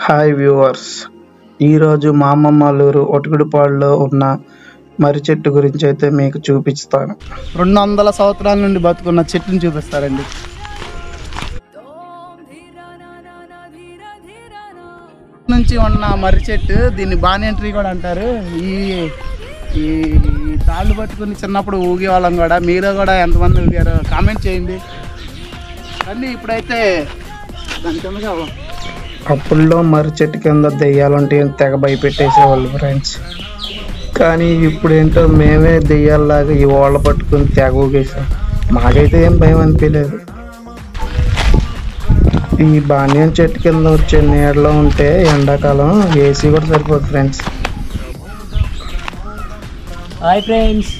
Hi viewers, ఈరోజు మా అమ్మమ్మ వాళ్ళూరు ఒటిగుడిపాడులో ఉన్న మర్రి చెట్టు గురించి అయితే మీకు చూపిస్తాను. 200 సంవత్సరాల నుండి బతుకున్న చెట్టుని చూపిస్తారండి. నుంచి ఉన్న మర్రి చెట్టు, దీన్ని బానియన్ ట్రీ కూడా అంటారు. ఈ తాళ్ళు పట్టుకుని చిన్నప్పుడు ఊగే వాళ్ళం కూడా. మీరు కూడా ఎంతమంది ఊగారో కామెంట్ చేయండి. కానీ ఇప్పుడైతే దాని కిందగా అప్పుల్లో మర్రి చెట్టు కింద దెయ్యాలంటే తెగ భయపెట్టేసేవాళ్ళు ఫ్రెండ్స్. కానీ ఇప్పుడు ఏంటో మేమే దెయ్యాల్లాగా ఈ ఓళ్ళ పట్టుకుని తెగ ఊగేసాం. మాకైతే ఏం భయం అనిపించలేదు. ఈ బానియన్ చెట్టు కింద వచ్చే నీడలో ఉంటే ఎండాకాలం ఏసీ కూడా సరిపోదు ఫ్రెండ్స్. Hi friends,